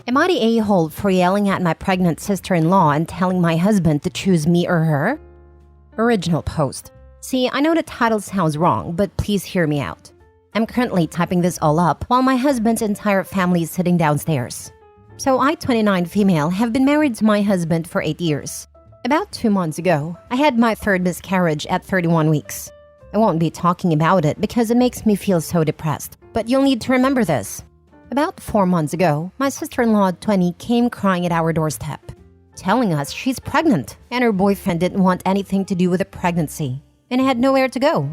Am I the a-hole for yelling at my pregnant sister-in-law and telling my husband to choose me or her? Original post. See, I know the title sounds wrong, but please hear me out. I'm currently typing this all up while my husband's entire family is sitting downstairs. So I, 29 female, have been married to my husband for 8 years. About 2 months ago, I had my third miscarriage at 31 weeks. I won't be talking about it because it makes me feel so depressed, but you'll need to remember this. About 4 months ago, my sister-in-law, 20, came crying at our doorstep, telling us she's pregnant and her boyfriend didn't want anything to do with the pregnancy and had nowhere to go.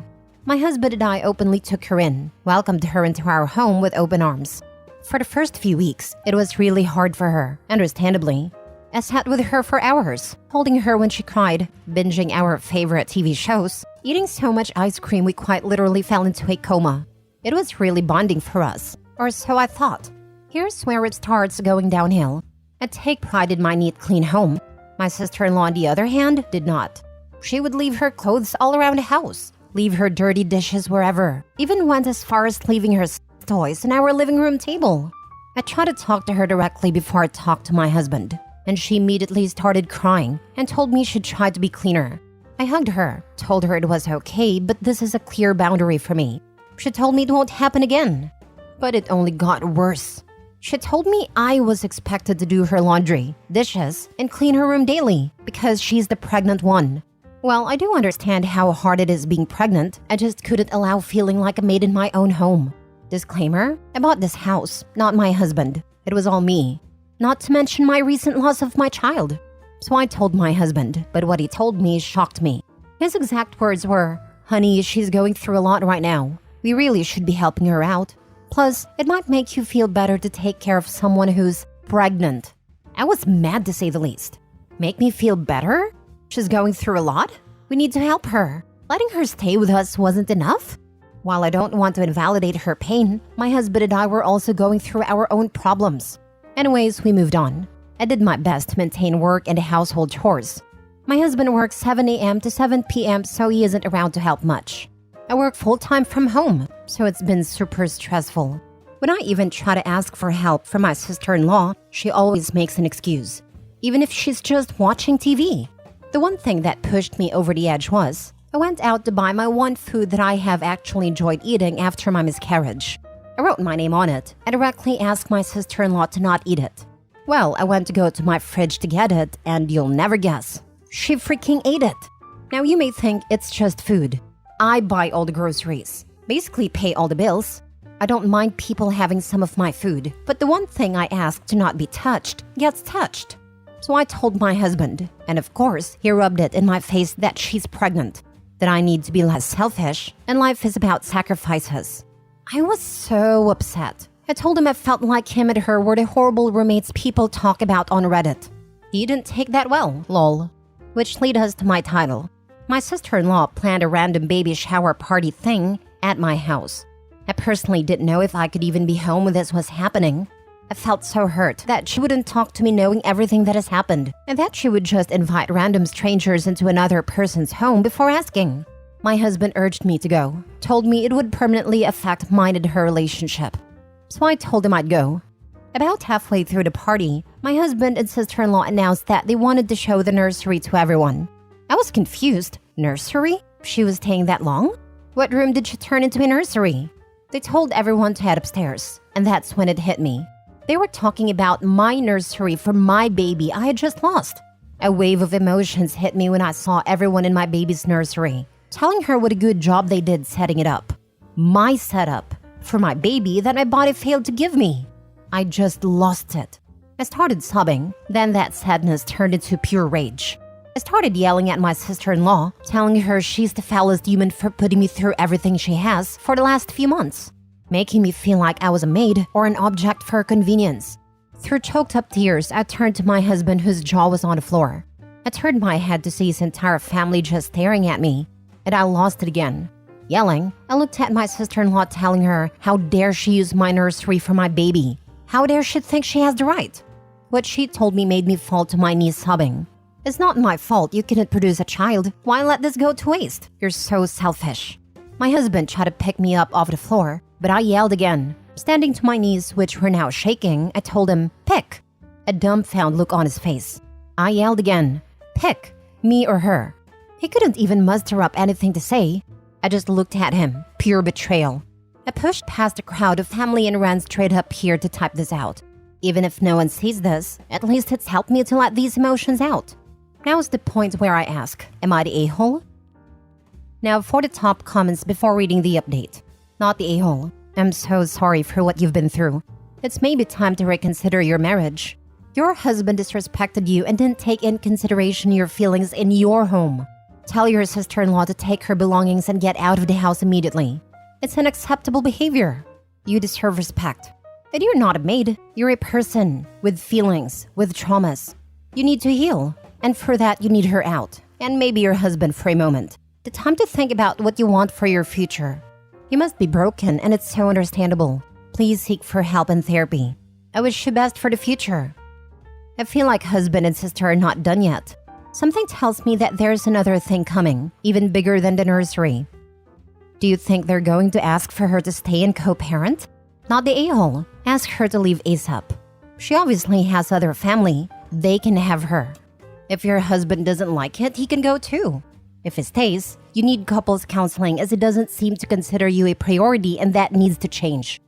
My husband and I openly took her in, welcomed her into our home with open arms. For the first few weeks, it was really hard for her, understandably. I sat with her for hours, holding her when she cried, binging our favorite TV shows, eating so much ice cream we quite literally fell into a coma. It was really bonding for us, or so I thought. Here's where it starts going downhill. I take pride in my neat, clean home. My sister-in-law, on the other hand, did not. She would leave her clothes all around the house, leave her dirty dishes wherever, even went as far as leaving her toys on our living room table. I tried to talk to her directly before I talked to my husband, and she immediately started crying and told me she'd try to be cleaner. I hugged her, told her it was okay, but this is a clear boundary for me. She told me it won't happen again. But it only got worse. She told me I was expected to do her laundry, dishes, and clean her room daily because she's the pregnant one. Well, I do understand how hard it is being pregnant. I just couldn't allow feeling like a maid in my own home. Disclaimer, I bought this house, not my husband. It was all me. Not to mention my recent loss of my child. So I told my husband, but what he told me shocked me. His exact words were, "Honey, she's going through a lot right now. We really should be helping her out. Plus, it might make you feel better to take care of someone who's pregnant." I was mad to say the least. Make me feel better? She's going through a lot? We need to help her. Letting her stay with us wasn't enough? While I don't want to invalidate her pain, my husband and I were also going through our own problems. Anyways, we moved on. I did my best to maintain work and household chores. My husband works 7 a.m. to 7 p.m., so he isn't around to help much. I work full-time from home, so it's been super stressful. When I even try to ask for help from my sister-in-law, she always makes an excuse, even if she's just watching TV. The one thing that pushed me over the edge was, I went out to buy my one food that I have actually enjoyed eating after my miscarriage. I wrote my name on it and directly asked my sister-in-law to not eat it. Well, I went to go to my fridge to get it, and you'll never guess. She freaking ate it. Now you may think it's just food. I buy all the groceries, basically pay all the bills. I don't mind people having some of my food, but the one thing I ask to not be touched gets touched. So I told my husband, and of course, he rubbed it in my face that she's pregnant, that I need to be less selfish, and life is about sacrifices. I was so upset. I told him I felt like him and her were the horrible roommates people talk about on Reddit. He didn't take that well, lol. Which leads us to my title. My sister-in-law planned a random baby shower party thing at my house. I personally didn't know if I could even be home when this was happening. I felt so hurt that she wouldn't talk to me knowing everything that has happened, and that she would just invite random strangers into another person's home before asking. My husband urged me to go, told me it would permanently affect mine and her relationship. So I told him I'd go. About halfway through the party, my husband and sister-in-law announced that they wanted to show the nursery to everyone. I was confused. Nursery? She was staying that long? What room did she turn into a nursery? They told everyone to head upstairs, and that's when it hit me. They were talking about my nursery for my baby I had just lost. A wave of emotions hit me when I saw everyone in my baby's nursery, telling her what a good job they did setting it up. My setup for my baby that my body failed to give me. I just lost it. I started sobbing, then that sadness turned into pure rage. I started yelling at my sister-in-law, telling her she's the foulest human for putting me through everything she has for the last few months, making me feel like I was a maid or an object for her convenience. Through choked-up tears, I turned to my husband whose jaw was on the floor. I turned my head to see his entire family just staring at me, and I lost it again. Yelling, I looked at my sister-in-law telling her how dare she use my nursery for my baby. How dare she think she has the right? What she told me made me fall to my knees sobbing. It's not my fault you couldn't produce a child. Why let this go to waste? You're so selfish. My husband tried to pick me up off the floor, but I yelled again. Standing to my knees, which were now shaking, I told him, pick. A dumbfounded look on his face. I yelled again, pick, me or her. He couldn't even muster up anything to say. I just looked at him, pure betrayal. I pushed past a crowd of family and ran straight up here to type this out. Even if no one sees this, at least it's helped me to let these emotions out. Now's the point where I ask, am I the a-hole? Now for the top comments before reading the update. Not the a-hole. I'm so sorry for what you've been through. It's maybe time to reconsider your marriage. Your husband disrespected you and didn't take in consideration your feelings in your home. Tell your sister-in-law to take her belongings and get out of the house immediately. It's unacceptable behavior. You deserve respect. And you're not a maid. You're a person with feelings, with traumas. You need to heal. And for that, you need her out. And maybe your husband for a moment. The time to think about what you want for your future. You must be broken, and it's so understandable. Please seek for help and therapy. I wish you best for the future. I feel like husband and sister are not done yet. Something tells me that there's another thing coming, even bigger than the nursery. Do you think they're going to ask for her to stay and co-parent? Not the a-hole. Ask her to leave ASAP. She obviously has other family. They can have her. If your husband doesn't like it, he can go too. If he stays, you need couples counseling as he doesn't seem to consider you a priority and that needs to change.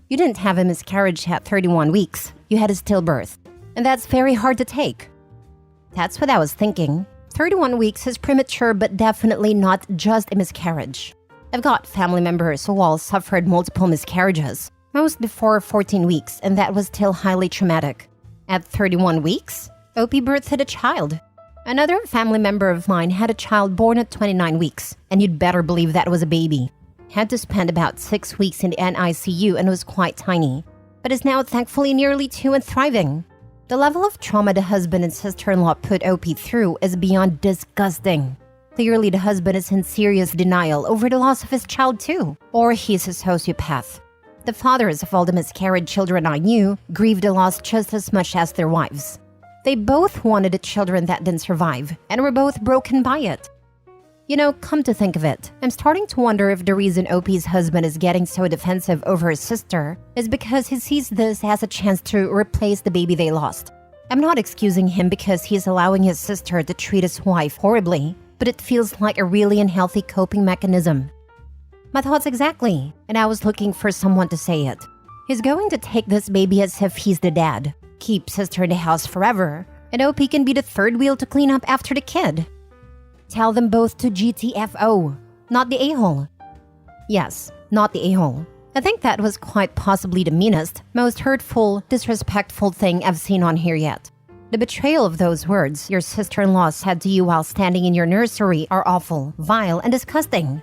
You didn't have a miscarriage at 31 weeks. You had a stillbirth. And that's very hard to take. That's what I was thinking. 31 weeks is premature but definitely not just a miscarriage. I've got family members who all suffered multiple miscarriages, most before 14 weeks, and that was still highly traumatic. At 31 weeks, OP birthed a child. Another family member of mine had a child born at 29 weeks, and you'd better believe that was a baby. Had to spend about 6 weeks in the NICU and was quite tiny, but is now thankfully nearly 2 and thriving. The level of trauma the husband and sister-in-law put OP through is beyond disgusting. Clearly, the husband is in serious denial over the loss of his child too, or he's a sociopath. The fathers of all the miscarried children I knew grieved the loss just as much as their wives. They both wanted the children that didn't survive, and were both broken by it. You know, come to think of it, I'm starting to wonder if the reason OP's husband is getting so defensive over his sister is because he sees this as a chance to replace the baby they lost. I'm not excusing him because he's allowing his sister to treat his wife horribly, but it feels like a really unhealthy coping mechanism. My thoughts exactly, and I was looking for someone to say it. He's going to take this baby as if he's the dad, keep sister in the house forever, and OP can be the third wheel to clean up after the kid. Tell them both to GTFO, not the a-hole. Yes, not the a-hole. I think that was quite possibly the meanest, most hurtful, disrespectful thing I've seen on here yet. The betrayal of those words your sister-in-law said to you while standing in your nursery are awful, vile, and disgusting.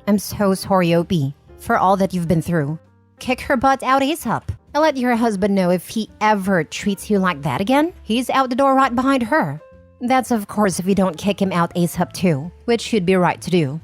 I'm so sorry, OP, for all that you've been through. Kick her butt out ASAP. And let your husband know if he ever treats you like that again, he's out the door right behind her. That's of course if you don't kick him out ASAP too, which you'd be right to do.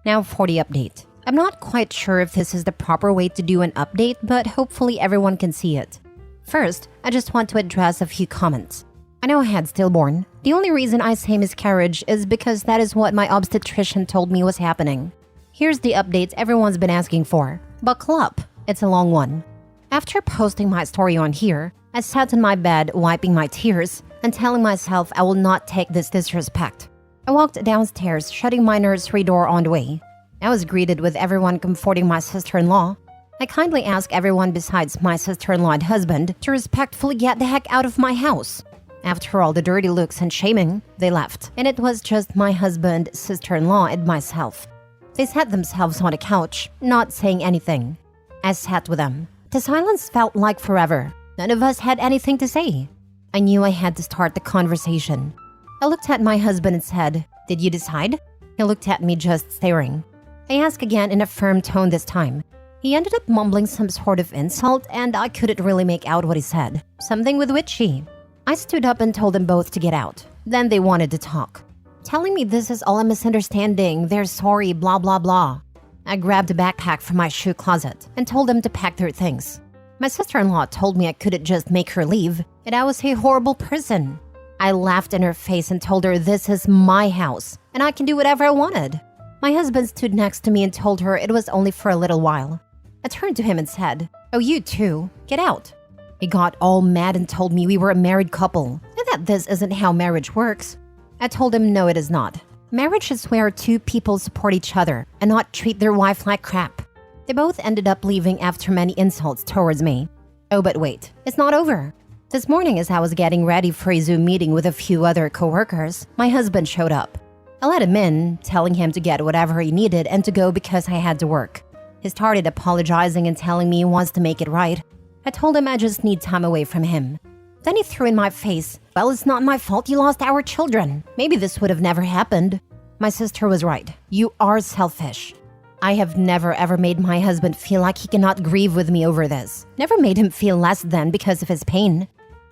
Now for the update. I'm not quite sure if this is the proper way to do an update, but hopefully everyone can see it. First, I just want to address a few comments. I know I had stillborn. The only reason I say miscarriage is because that is what my obstetrician told me was happening. Here's the updates everyone's been asking for. Buckle up, it's a long one. After posting my story on here, I sat in my bed wiping my tears and telling myself I will not take this disrespect. I walked downstairs, shutting my nursery door on the way. I was greeted with everyone comforting my sister-in-law. I kindly asked everyone besides my sister-in-law and husband to respectfully get the heck out of my house. After all the dirty looks and shaming, they left, and it was just my husband, sister-in-law, and myself. They sat themselves on a couch, not saying anything. I sat with them. The silence felt like forever. None of us had anything to say. I knew I had to start the conversation. I looked at my husband and said, "Did you decide?" He looked at me just staring. I asked again in a firm tone this time. He ended up mumbling some sort of insult, and I couldn't really make out what he said. Something with witchy. I stood up and told them both to get out. Then they wanted to talk, telling me this is all a misunderstanding, they're sorry, blah blah blah. I grabbed a backpack from my shoe closet and told them to pack their things. My sister-in-law told me I couldn't just make her leave, and I was a horrible person. I laughed in her face and told her this is my house, and I can do whatever I wanted. My husband stood next to me and told her it was only for a little while. I turned to him and said, "Oh, you too, get out." He got all mad and told me we were a married couple and that this isn't how marriage works. I told him no, it is not. Marriage is where two people support each other and not treat their wife like crap. They both ended up leaving after many insults towards me. Oh, but wait, it's not over. This morning as I was getting ready for a Zoom meeting with a few other coworkers, my husband showed up. I let him in, telling him to get whatever he needed and to go because I had to work. He started apologizing and telling me he wants to make it right. I told him I just need time away from him. Then he threw in my face, "Well, it's not my fault you lost our children. Maybe this would have never happened." My sister was right. You are selfish. I have never ever made my husband feel like he cannot grieve with me over this. Never made him feel less than because of his pain.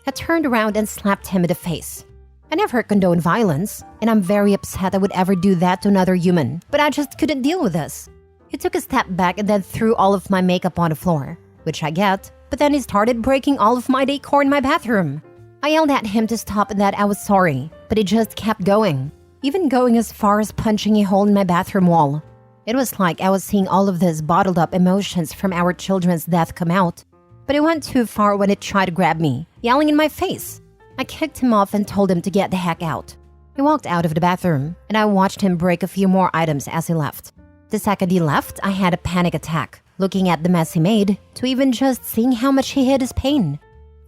I turned around and slapped him in the face. I never condone violence, and I'm very upset I would ever do that to another human, but I just couldn't deal with this. He took a step back and then threw all of my makeup on the floor, which I get, but then he started breaking all of my decor in my bathroom. I yelled at him to stop and that I was sorry, but he just kept going, even going as far as punching a hole in my bathroom wall. It was like I was seeing all of these bottled up emotions from our children's death come out. But it went too far when it tried to grab me, yelling in my face. I kicked him off and told him to get the heck out. He walked out of the bathroom, and I watched him break a few more items as he left. The second he left, I had a panic attack, looking at the mess he made, to even just seeing how much he hid his pain.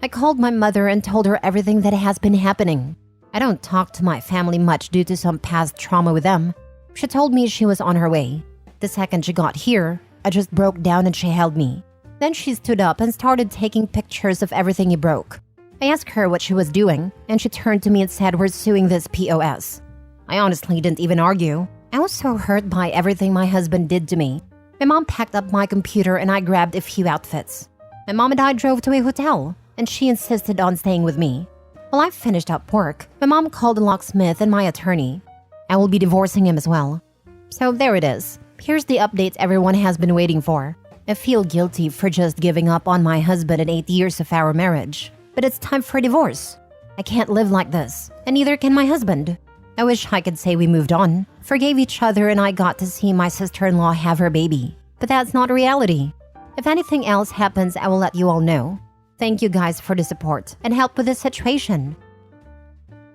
I called my mother and told her everything that has been happening. I don't talk to my family much due to some past trauma with them. She told me she was on her way. The second she got here, I just broke down and she held me. Then she stood up and started taking pictures of everything he broke. I asked her what she was doing, and she turned to me and said, "We're suing this POS." I honestly didn't even argue. I was so hurt by everything my husband did to me. My mom packed up my computer and I grabbed a few outfits. My mom and I drove to a hotel, and she insisted on staying with me. While I finished up work, my mom called the locksmith and my attorney. I will be divorcing him as well. So there it is. Here's the updates everyone has been waiting for. I feel guilty for just giving up on my husband in 8 years of our marriage. But it's time for a divorce. I can't live like this, and neither can my husband. I wish I could say we moved on, forgave each other, and I got to see my sister-in-law have her baby. But that's not reality. If anything else happens, I will let you all know. Thank you guys for the support and help with this situation.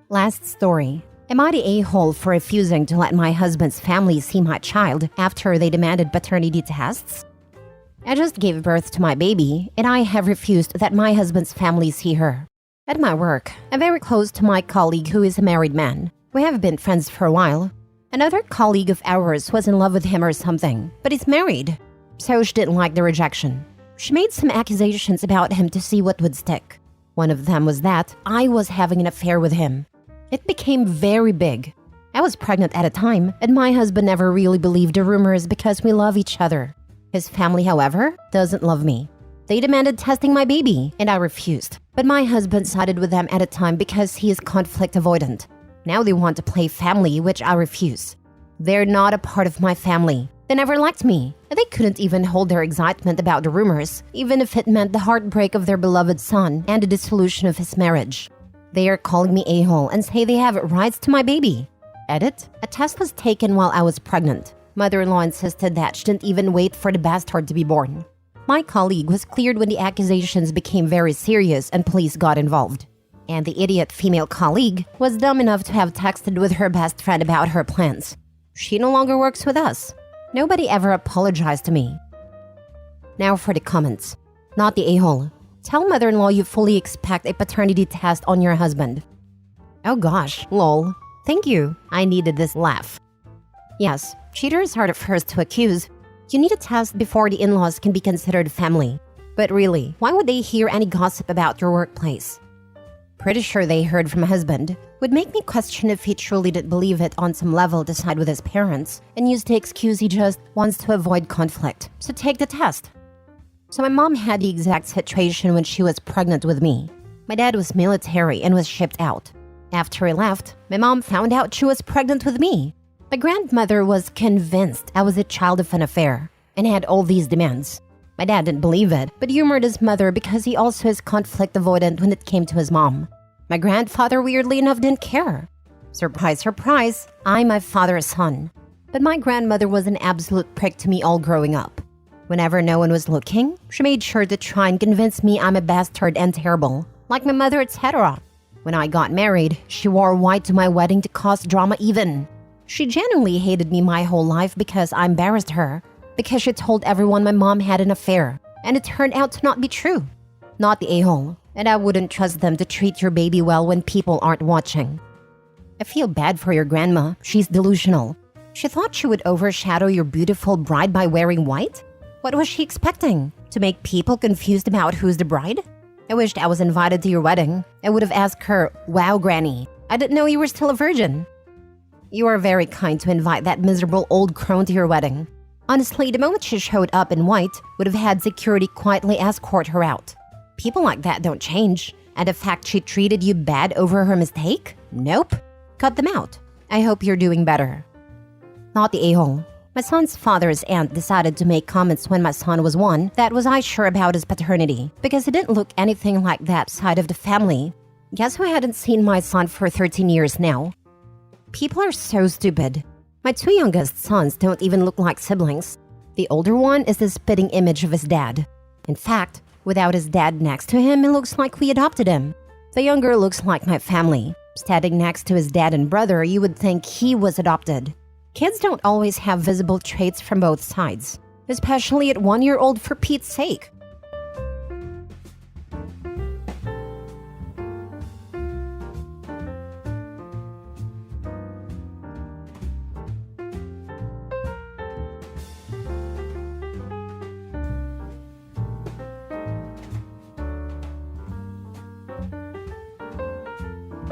Last story. Am I the a-hole for refusing to let my husband's family see my child after they demanded paternity tests? I just gave birth to my baby, and I have refused that my husband's family see her. At my work, I'm very close to my colleague who is a married man. We have been friends for a while. Another colleague of ours was in love with him or something, but he's married. So she didn't like the rejection. She made some accusations about him to see what would stick. One of them was that I was having an affair with him. It became very big. I was pregnant at a time, and my husband never really believed the rumors because we love each other. His family, however, doesn't love me. They demanded testing my baby, and I refused. But my husband sided with them at a time because he is conflict avoidant. Now they want to play family, which I refuse. They're not a part of my family. They never liked me, and they couldn't even hold their excitement about the rumors, even if it meant the heartbreak of their beloved son and the dissolution of his marriage. They are calling me a-hole and say they have rights to my baby. Edit: a test was taken while I was pregnant. Mother-in-law insisted that she didn't even wait for the bastard to be born. My colleague was cleared when the accusations became very serious and police got involved. And the idiot female colleague was dumb enough to have texted with her best friend about her plans. She no longer works with us. Nobody ever apologized to me. Now for the comments. Not the a-hole. Tell mother-in-law you fully expect a paternity test on your husband. Oh gosh, lol. Thank you. I needed this laugh. Yes, cheaters are the first to accuse. You need a test before the in-laws can be considered family. But really, why would they hear any gossip about your workplace? Pretty sure they heard from a husband. Would make me question if he truly did believe it on some level to side with his parents and use the excuse he just wants to avoid conflict. So take the test. So my mom had the exact situation when she was pregnant with me. My dad was military and was shipped out. After he left, my mom found out she was pregnant with me. My grandmother was convinced I was a child of an affair and had all these demands. My dad didn't believe it, but humored his mother because he also is conflict avoidant when it came to his mom. My grandfather, weirdly enough, didn't care. Surprise, surprise, I'm my father's son. But my grandmother was an absolute prick to me all growing up. Whenever no one was looking, she made sure to try and convince me I'm a bastard and terrible, like my mother, etc. When I got married, she wore white to my wedding to cause drama even. She genuinely hated me my whole life because I embarrassed her, because she told everyone my mom had an affair, and it turned out to not be true. Not the a-hole, and I wouldn't trust them to treat your baby well when people aren't watching. I feel bad for your grandma. She's delusional. She thought she would overshadow your beautiful bride by wearing white? What was she expecting? To make people confused about who's the bride? I wished I was invited to your wedding. I would have asked her, "Wow, Granny, I didn't know you were still a virgin." You are very kind to invite that miserable old crone to your wedding. Honestly, the moment she showed up in white, would have had security quietly escort her out. People like that don't change. And the fact she treated you bad over her mistake? Nope. Cut them out. I hope you're doing better. Not the a-hole. My son's father's aunt decided to make comments when my son was 1 that was I sure about his paternity, because he didn't look anything like that side of the family. Guess who hadn't seen my son for 13 years now? People are so stupid. My 2 youngest sons don't even look like siblings. The older one is the spitting image of his dad. In fact, without his dad next to him, it looks like we adopted him. The younger looks like my family. Standing next to his dad and brother, you would think he was adopted. Kids don't always have visible traits from both sides, especially at 1-year-old for Pete's sake.